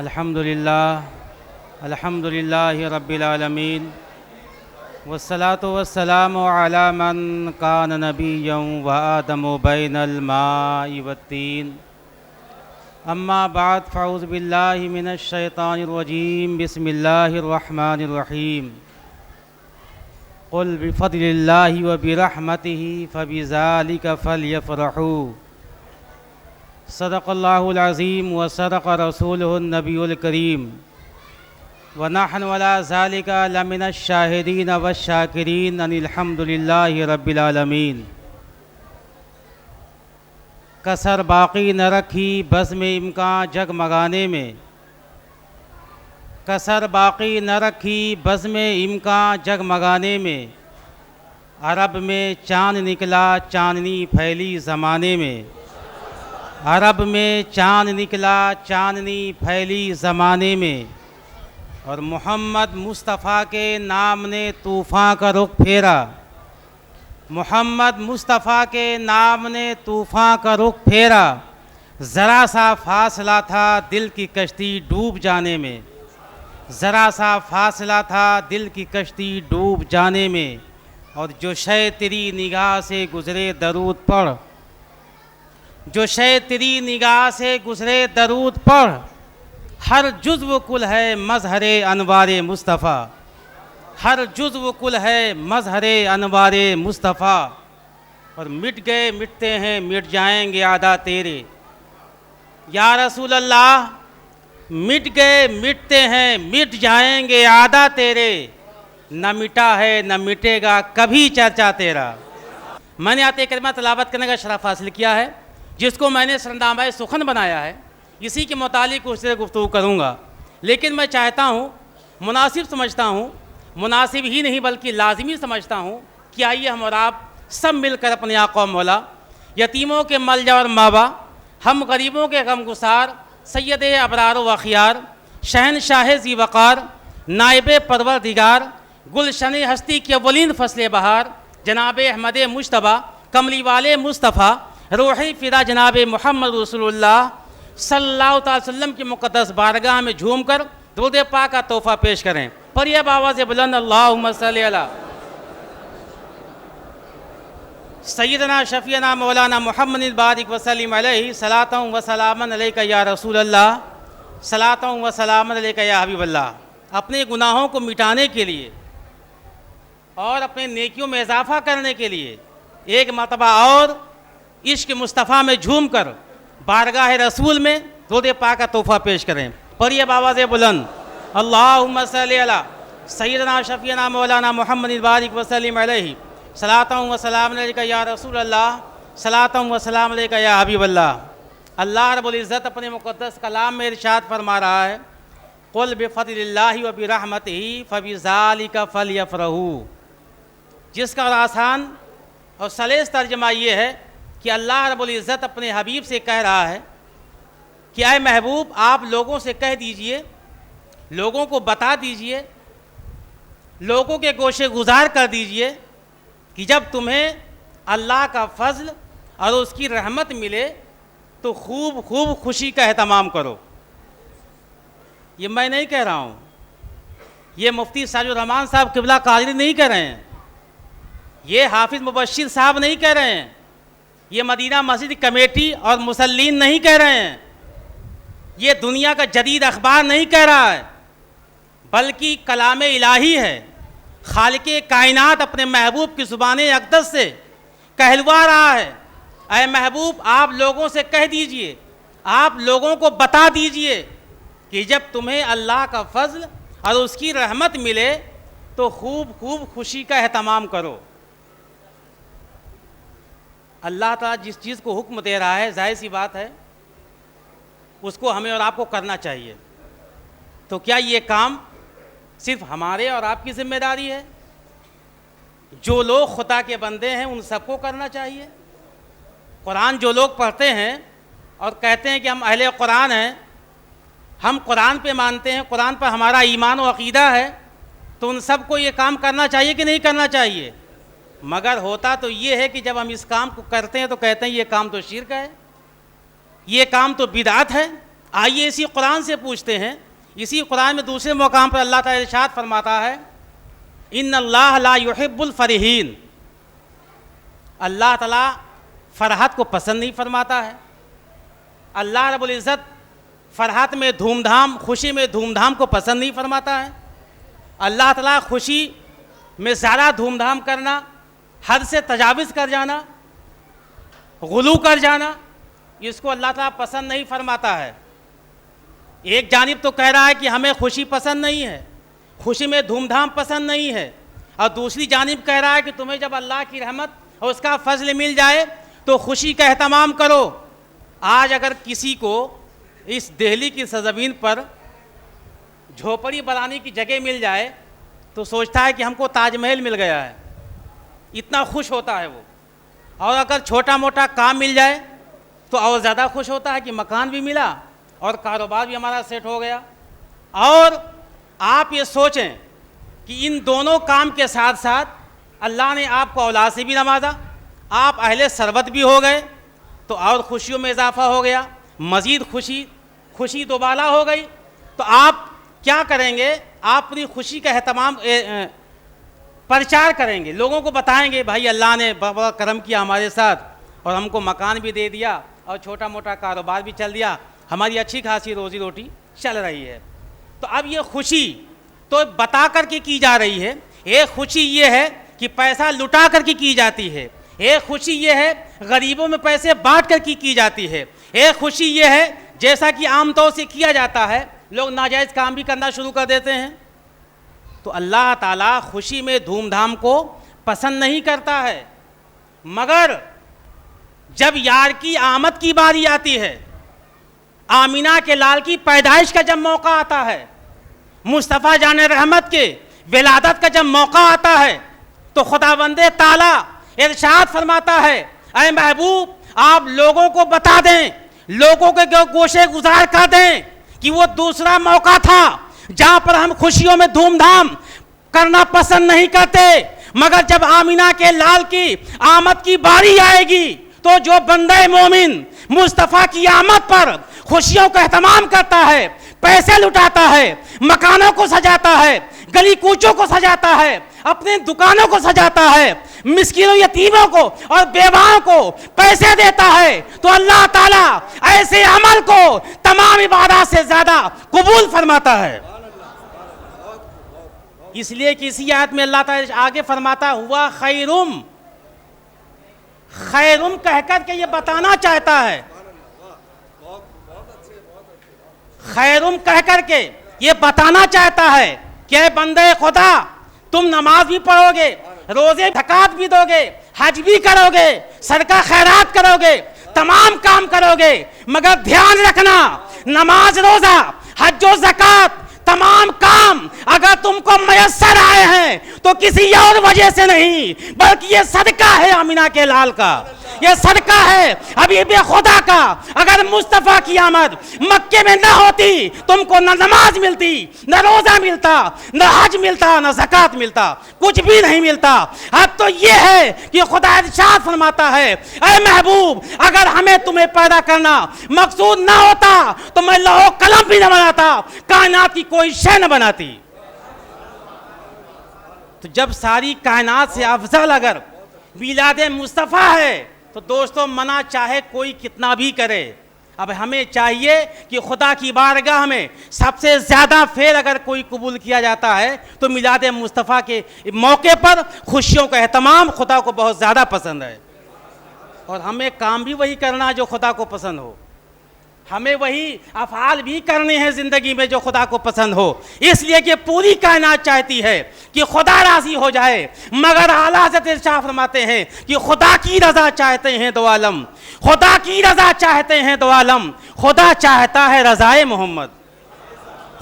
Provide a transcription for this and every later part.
अल्हम्दुलिल्लाहि रब्बिल आलमीन वस्सलातु वस्सलामु अला मन कान नबिय्यन व आदमु बैनल माइ वत्तीन अम्मा बाद फ़अऊज़ु बिल्लाहि मिनश शैतानिर रजीम बिस्मिल्लाहिर रहमानिर रहीम क़ुल बिफ़द्लिल्लाहि व बिरहमतिहि फ़बिज़ालिका फ़ल्यफ़रहू सदक़ल्लाहुल अज़ीम व सदक़ रसूलुहुन नबियुल करीम व नहनु अला ज़ालिका लमिनश शाहिदीन व शाकिरीन अनिल हम्दुलिल्लाहि रब्बिल आलमीन। कसर बाक़ी न रखी बज़्म इम्कां जगमगाने में, कसर बाक़ी न रखी बज़्म इम्कां जगमगाने में। अरब में चाँद निकला चाँदनी फैली ज़माने में, अरब में चाँद निकला चाँदनी फैली ज़माने में। और मोहम्मद मुस्तफ़ा के नाम ने तूफ़ान का रुख फेरा, मोहम्मद मुस्तफ़ा के नाम ने तूफ़ान का रुख फेरा। ज़रा सा फासला था दिल की कश्ती डूब जाने में, ज़रा सा फासला था दिल की कश्ती डूब जाने में। और जो शय तेरी निगाह से गुज़रे दरूद पढ़, जो शय तेरी निगाह से गुज़रे दरूद पढ़। हर जुज़्व कुल है मज़हरे अनवारे मुस्तफ़ा, हर जुज़्व कुल है मज़हरे अनवारे मुस्तफ़ा। और मिट गए मिटते हैं मिट जाएंगे आदा तेरे, या रसूल अल्लाह मिट गए मिटते हैं मिट जाएंगे आदा तेरे। न मिटा है न मिटेगा कभी चर्चा तेरा। मैंने आते कलमा तलावत करने का शरफ़ हासिल किया है, जिसको मैंने सरनामाए सुखन बनाया है। इसी के मुतालिक उससे गुफ्तगू करूँगा, लेकिन मैं चाहता हूँ, मुनासिब समझता हूँ, मुनासिब ही नहीं बल्कि लाजिमी समझता हूँ कि आइए हम और आप सब मिलकर अपने आका मौला, यतीमों के मलजा और मावा, हम गरीबों के गमगुसार, सैयद अबरार व अखियार, शहनशाह ज़ी वक़ार, नाइब परवरदिगार, गुलशन हस्ती के अव्वलीन फ़स्ल बहार, जनाब अहमद मुश्तबा कमली वाले मुस्तफ़ा रूही फ़िदा जनाब मोहम्मद रसूलुल्लाह सल्लल्लाहु अलैहि वसल्लम की मुक़द्दस बारगाह में झूम कर दुरूद पाक का तोहफ़ा पेश करें। पर यह आवाज़ बुलंद अल्लाहुम्मा सल्ली अला सय्यदना शफ़ीना मौलाना मुहम्मदिन बारिक वसल्लिम अलैहि सलातन व सलामन अलैका या रसूल अल्लाह, सलातन व सलामन अलैका या हबीब अल्लाह। अपने गुनाहों को मिटाने के लिए और अपने नेकियों में इजाफ़ा करने के लिए एक मरतबा और इश्क़ मुस्तफ़ा में झूम कर बारगाह रसूल में दुरूद पाक का तोहफ़ा पेश करें। पर यह आवाज़ बुलंद अल्लाहुम्मा सल्ली अला सय्यदना शफ़ीना मौलाना मुहम्मदिन बारिक वसल्लिम अलैहि सलातन व सलाम अलैका या रसूल अल्लाह, सलातन व सलाम अलैका या हबीब अल्लाह। अल्लाह रब्बुल इज़्ज़त अपने मुक़द्दस कलाम में इरशाद फरमा रहा है, क़ुल बिफ़द्लिल्लाहि व बिरहमतिहि फ़बिज़ालिका फ़ल्यफ़रहू। जिसका आसान और सलेस तर्जमा ये है कि अल्लाह रब्बुल इज़्ज़त अपने हबीब से कह रहा है कि आए महबूब, आप लोगों से कह दीजिए, लोगों को बता दीजिए, लोगों के गोशे गुजार कर दीजिए कि जब तुम्हें अल्लाह का फ़ज़ल और उसकी रहमत मिले तो खूब खूब खुशी का एहतमाम करो। ये मैं नहीं कह रहा हूँ, ये मुफ्ती साजिद रहमान साहब क़िबला क़ादरी नहीं कह रहे हैं, ये हाफिज़ मुबश्शिर साहब नहीं कह रहे हैं, ये मदीना मस्जिद कमेटी और मुसल्लीन नहीं कह रहे हैं, ये दुनिया का जदीद अखबार नहीं कह रहा है, बल्कि कलाम इलाही है। खालिक़े कायनात अपने महबूब की ज़ुबान अक़दस से कहलवा रहा है, ऐ महबूब आप लोगों से कह दीजिए, आप लोगों को बता दीजिए कि जब तुम्हें अल्लाह का फ़ज़ल और उसकी रहमत मिले तो खूब खूब खुशी का एहतमाम करो। अल्लाह ताला जिस चीज़ को हुक्म दे रहा है, जाहिर सी बात है उसको हमें और आपको करना चाहिए। तो क्या ये काम सिर्फ हमारे और आपकी ज़िम्मेदारी है? जो लोग खुदा के बंदे हैं उन सबको करना चाहिए। कुरान जो लोग पढ़ते हैं और कहते हैं कि हम अहले कुरान हैं, हम कुरान पे मानते हैं, कुरान पर हमारा ईमान और अक़ीदा है, तो उन सबको ये काम करना चाहिए कि नहीं करना चाहिए? मगर होता तो ये है कि जब हम इस काम को करते हैं तो कहते हैं ये काम तो शिर्क है, ये काम तो बिदअत है, आइए इसी कुरान से पूछते हैं। इसी कुरान में दूसरे मकाम पर अल्लाह ताला इरशाद फरमाता है, इन्नल्लाह ला युहिब्बुल फरिहीन। अल्लाह ताला फरहत को पसंद नहीं फरमाता है। अल्लाह रब्बुल इज़्ज़त फरहत में धूमधाम, खुशी में धूमधाम को पसंद नहीं फरमाता है। अल्लाह ताला खुशी में ज़्यादा धूमधाम करना, हद से तजाविज़ कर जाना, गुलू कर जाना, इसको अल्लाह ताला पसंद नहीं फरमाता है। एक जानिब तो कह रहा है कि हमें खुशी पसंद नहीं है, खुशी में धूमधाम पसंद नहीं है, और दूसरी जानिब कह रहा है कि तुम्हें जब अल्लाह की रहमत और उसका फजल मिल जाए तो खुशी का एहतमाम करो। आज अगर किसी को इस दिल्ली की सरजमीन पर झोपड़ी बनाने की जगह मिल जाए तो सोचता है कि हमको ताजमहल मिल गया है, इतना खुश होता है वो। और अगर छोटा मोटा काम मिल जाए तो और ज़्यादा खुश होता है कि मकान भी मिला और कारोबार भी हमारा सेट हो गया। और आप ये सोचें कि इन दोनों काम के साथ साथ अल्लाह ने आपको औलाद से भी नवाजा, आप अहले सरबत भी हो गए तो और खुशियों में इजाफा हो गया, मज़ीद खुशी दोबाला हो गई। तो आप क्या करेंगे? आप अपनी खुशी का एहतमाम प्रचार करेंगे, लोगों को बताएंगे भाई अल्लाह ने बड़ा करम किया हमारे साथ और हमको मकान भी दे दिया और छोटा मोटा कारोबार भी चल दिया, हमारी अच्छी खासी रोज़ी रोटी चल रही है। तो अब ये खुशी तो बता करके की जा रही है। एक खुशी ये है कि पैसा लुटा करके की जाती है, एक खुशी ये है गरीबों में पैसे बांट कर की जाती है, एक खुशी ये है जैसा कि आमतौर से किया जाता है, लोग नाजायज़ काम भी करना शुरू कर देते हैं। तो अल्लाह ताला खुशी में धूमधाम को पसंद नहीं करता है, मगर जब यार की आमद की बारी आती है, आमीना के लाल की पैदाइश का जब मौका आता है, मुस्तफ़ा जान रहमत के विलादत का जब मौका आता है, तो खुदावंदे ताला इरशाद फरमाता है, ऐ महबूब आप लोगों को बता दें, लोगों के गोशे गुजार कर दें कि वो दूसरा मौका था जहां पर हम खुशियों में धूमधाम करना पसंद नहीं करते, मगर जब आमीना के लाल की आमद की बारी आएगी तो जो बंदे मोमिन मुस्तफ़ा की आमद पर खुशियों का एहतमाम करता है, पैसे लुटाता है, मकानों को सजाता है, गली कूचों को सजाता है, अपने दुकानों को सजाता है, मिस्कीनों यतीमों को और बेवाओं को पैसे देता है, तो अल्लाह ताला ऐसे अमल को तमाम इबादत से ज्यादा कबूल फरमाता है। इसलिए कि इसी आयत में अल्लाह ताला आगे फरमाता हुआ खैरुम, खैरुम कहकर के ये बताना चाहता है, खैरुम कहकर के ये बताना चाहता है कि बंदे खुदा तुम नमाज भी पढ़ोगे, रोजे ज़कात भी दोगे, हज भी करोगे, सदका खैरात करोगे, तमाम काम करोगे, मगर ध्यान रखना नमाज रोजा हज और ज़कात तमाम काम अगर तुमको मयस्सर आए हैं तो किसी और वजह से नहीं, बल्कि ये सदका है आमीना के लाल का, ये सदका है हबीब खुदा का। अगर मुस्तफ़ा की आमद मक्के में न होती तुमको न नमाज मिलती, न रोजा मिलता, न हज मिलता, न ज़कात मिलता, कुछ भी नहीं मिलता। अब तो ये है कि खुदा इरशाद फरमाता है, ऐ महबूब अगर हमें तुम्हें पैदा करना मकसूद ना होता तो मैं लौह कलम भी न बनाता, कायनात की कोई शय न बनाती। तो जब सारी कायनात से अफजल अगर मिलाद मुस्तफ़ा है तो दोस्तों मना चाहे कोई कितना भी करे, अब हमें चाहिए कि खुदा की बारगाह में सबसे ज़्यादा फेर अगर कोई कबूल किया जाता है तो मिलाद मुस्तफ़ा के मौके पर खुशियों का एहतमाम खुदा को बहुत ज़्यादा पसंद है। और हमें काम भी वही करना है जो खुदा को पसंद हो, हमें वही अफ़आल भी करने हैं ज़िंदगी में जो खुदा को पसंद हो। इसलिए कि पूरी कायनात चाहती है कि खुदा राज़ी हो जाए, मगर आला हज़रत इरशाद फरमाते हैं कि खुदा की रज़ा चाहते हैं दो आलम, खुदा की रज़ा चाहते हैं दो आलम। खुदा चाहता है रज़ाए मोहम्मद,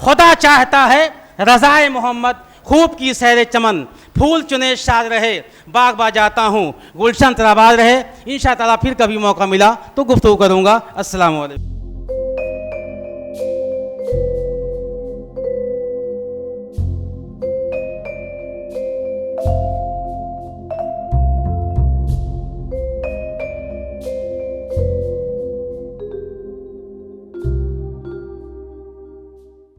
खुदा चाहता है रज़ाए मोहम्मद। खूब की सैर चमन, फूल चुने शाद रहे, बाग बा जाता हूँ, गुलशन तराबाद रहे। इंशाअल्लाह फिर कभी मौका मिला तो गुफ्तगू करूँगा। अस्सलाम वालेकुम।